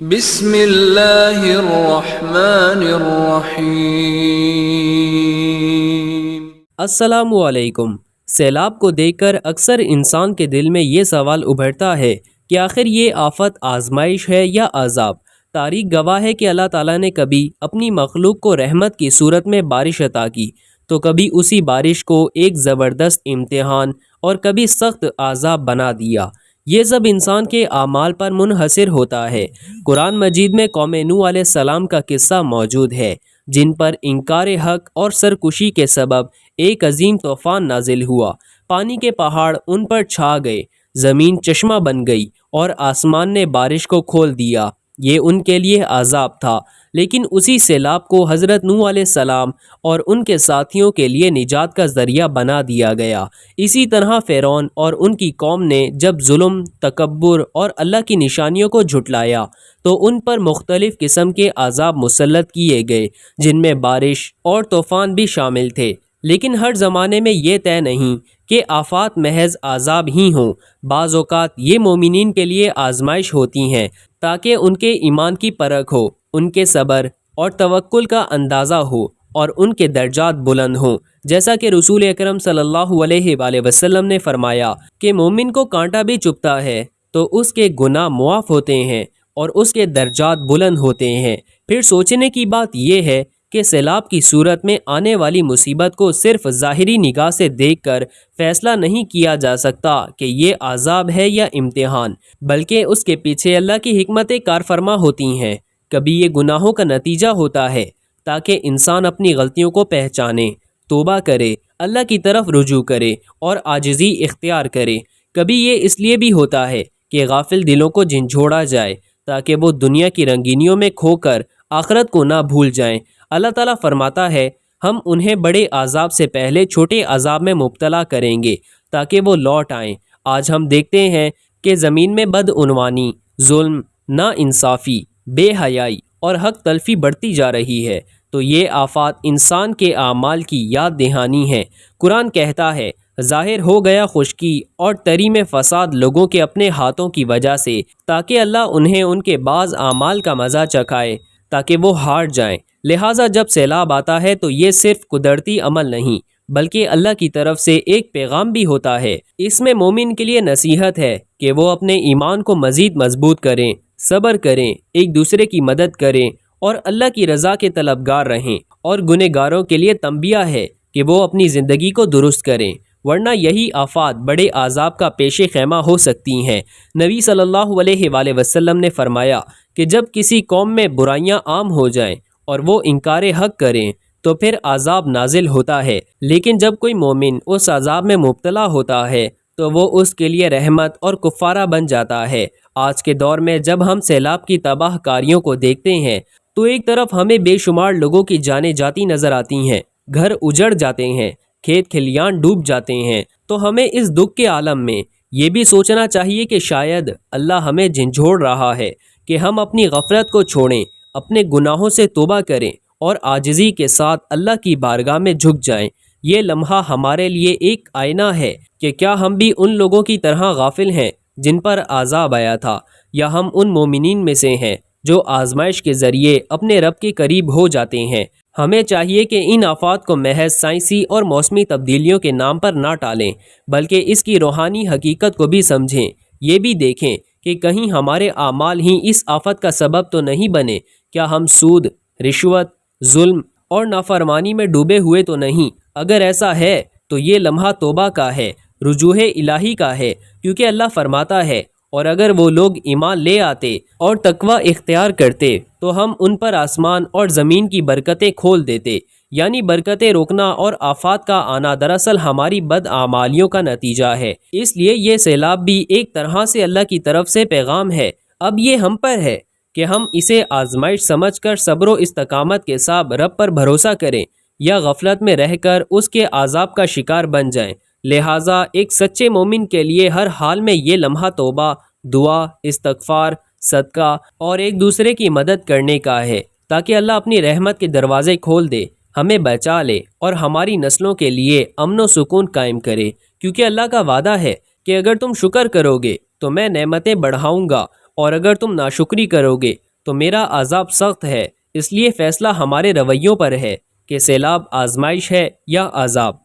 بسم اللہ الرحمن الرحیم۔ السلام علیکم۔ سیلاب کو دیکھ کر اکثر انسان کے دل میں یہ سوال ابھرتا ہے کہ آخر یہ آفت آزمائش ہے یا عذاب؟ تاریخ گواہ ہے کہ اللہ تعالیٰ نے کبھی اپنی مخلوق کو رحمت کی صورت میں بارش عطا کی تو کبھی اسی بارش کو ایک زبردست امتحان اور کبھی سخت عذاب بنا دیا۔ یہ سب انسان کے اعمال پر منحصر ہوتا ہے۔ قرآن مجید میں قوم نوح علیہ السلام کا قصہ موجود ہے، جن پر انکار حق اور سرکشی کے سبب ایک عظیم طوفان نازل ہوا۔ پانی کے پہاڑ ان پر چھا گئے، زمین چشمہ بن گئی اور آسمان نے بارش کو کھول دیا۔ یہ ان کے لیے عذاب تھا، لیکن اسی سیلاب کو حضرت نوح علیہ السلام اور ان کے ساتھیوں کے لیے نجات کا ذریعہ بنا دیا گیا۔ اسی طرح فرعون اور ان کی قوم نے جب ظلم، تکبر اور اللہ کی نشانیوں کو جھٹلایا تو ان پر مختلف قسم کے عذاب مسلط کیے گئے، جن میں بارش اور طوفان بھی شامل تھے۔ لیکن ہر زمانے میں یہ طے نہیں کہ آفات محض عذاب ہی ہوں۔ بعض اوقات یہ مومنین کے لیے آزمائش ہوتی ہیں تاکہ ان کے ایمان کی پرکھ ہو، ان کے صبر اور توکل کا اندازہ ہو اور ان کے درجات بلند ہوں۔ جیسا کہ رسول اکرم صلی اللہ علیہ وآلہ وسلم نے فرمایا کہ مومن کو کانٹا بھی چبھتا ہے تو اس کے گناہ معاف ہوتے ہیں اور اس کے درجات بلند ہوتے ہیں۔ پھر سوچنے کی بات یہ ہے کہ سیلاب کی صورت میں آنے والی مصیبت کو صرف ظاہری نگاہ سے دیکھ کر فیصلہ نہیں کیا جا سکتا کہ یہ عذاب ہے یا امتحان، بلکہ اس کے پیچھے اللہ کی حکمتیں کار فرما ہوتی ہیں۔ کبھی یہ گناہوں کا نتیجہ ہوتا ہے تاکہ انسان اپنی غلطیوں کو پہچانے، توبہ کرے، اللہ کی طرف رجوع کرے اور عاجزی اختیار کرے۔ کبھی یہ اس لیے بھی ہوتا ہے کہ غافل دلوں کو جھنجھوڑا جائے تاکہ وہ دنیا کی رنگینیوں میں کھو کر آخرت کو نہ بھول جائیں۔ اللہ تعالیٰ فرماتا ہے، ہم انہیں بڑے عذاب سے پہلے چھوٹے عذاب میں مبتلا کریں گے تاکہ وہ لوٹ آئیں۔ آج ہم دیکھتے ہیں کہ زمین میں بدعنوانی، ظلم، ناانصافی، بے حیائی اور حق تلفی بڑھتی جا رہی ہے، تو یہ آفات انسان کے اعمال کی یاد دہانی ہے۔ قرآن کہتا ہے، ظاہر ہو گیا خشکی اور تری میں فساد لوگوں کے اپنے ہاتھوں کی وجہ سے، تاکہ اللہ انہیں ان کے بعض اعمال کا مزہ چکھائے تاکہ وہ ہار جائیں۔ لہٰذا جب سیلاب آتا ہے تو یہ صرف قدرتی عمل نہیں بلکہ اللہ کی طرف سے ایک پیغام بھی ہوتا ہے۔ اس میں مومن کے لیے نصیحت ہے کہ وہ اپنے ایمان کو مزید مضبوط کریں، صبر کریں، ایک دوسرے کی مدد کریں اور اللہ کی رضا کے طلبگار رہیں، اور گنہگاروں کے لیے تنبیہ ہے کہ وہ اپنی زندگی کو درست کریں، ورنہ یہی آفات بڑے عذاب کا پیش خیمہ ہو سکتی ہیں۔ نبی صلی اللہ علیہ وآلہ وسلم نے فرمایا کہ جب کسی قوم میں برائیاں عام ہو جائیں اور وہ انکار حق کریں تو پھر عذاب نازل ہوتا ہے، لیکن جب کوئی مومن اس عذاب میں مبتلا ہوتا ہے تو وہ اس کے لیے رحمت اور کفارہ بن جاتا ہے۔ آج کے دور میں جب ہم سیلاب کی تباہ کاریوں کو دیکھتے ہیں تو ایک طرف ہمیں بے شمار لوگوں کی جانیں جاتی نظر آتی ہیں، گھر اجڑ جاتے ہیں، کھیت کھلیان ڈوب جاتے ہیں، تو ہمیں اس دکھ کے عالم میں یہ بھی سوچنا چاہیے کہ شاید اللہ ہمیں جھنجھوڑ رہا ہے کہ ہم اپنی غفلت کو چھوڑیں، اپنے گناہوں سے توبہ کریں اور عاجزی کے ساتھ اللہ کی بارگاہ میں جھک جائیں۔ یہ لمحہ ہمارے لیے ایک آئینہ ہے کہ کیا ہم بھی ان لوگوں کی طرح غافل ہیں جن پر عذاب آیا تھا، یا ہم ان مومنین میں سے ہیں جو آزمائش کے ذریعے اپنے رب کے قریب ہو جاتے ہیں۔ ہمیں چاہیے کہ ان آفات کو محض سائنسی اور موسمی تبدیلیوں کے نام پر نہ ٹالیں، بلکہ اس کی روحانی حقیقت کو بھی سمجھیں۔ یہ بھی دیکھیں کہ کہیں ہمارے اعمال ہی اس آفت کا سبب تو نہیں بنے۔ کیا ہم سود، رشوت، ظلم اور نافرمانی میں ڈوبے ہوئے تو نہیں؟ اگر ایسا ہے تو یہ لمحہ توبہ کا ہے، رجوع الہی کا ہے، کیونکہ اللہ فرماتا ہے، اور اگر وہ لوگ ایمان لے آتے اور تقوی اختیار کرتے تو ہم ان پر آسمان اور زمین کی برکتیں کھول دیتے۔ یعنی برکتیں روکنا اور آفات کا آنا دراصل ہماری بدعمالیوں کا نتیجہ ہے۔ اس لیے یہ سیلاب بھی ایک طرح سے اللہ کی طرف سے پیغام ہے۔ اب یہ ہم پر ہے کہ ہم اسے آزمائش سمجھ کر صبر و استقامت کے ساتھ رب پر بھروسہ کریں، یا غفلت میں رہ کر اس کے عذاب کا شکار بن جائیں۔ لہٰذا ایک سچے مومن کے لیے ہر حال میں یہ لمحہ توبہ، دعا، استغفار، صدقہ اور ایک دوسرے کی مدد کرنے کا ہے، تاکہ اللہ اپنی رحمت کے دروازے کھول دے، ہمیں بچا لے اور ہماری نسلوں کے لیے امن و سکون قائم کرے۔ کیونکہ اللہ کا وعدہ ہے کہ اگر تم شکر کرو گے تو میں نعمتیں بڑھاؤں گا اور اگر تم ناشکری کرو گے تو میرا عذاب سخت ہے۔ اس لیے فیصلہ ہمارے رویوں پر ہے کہ سیلاب آزمائش ہے یا عذاب۔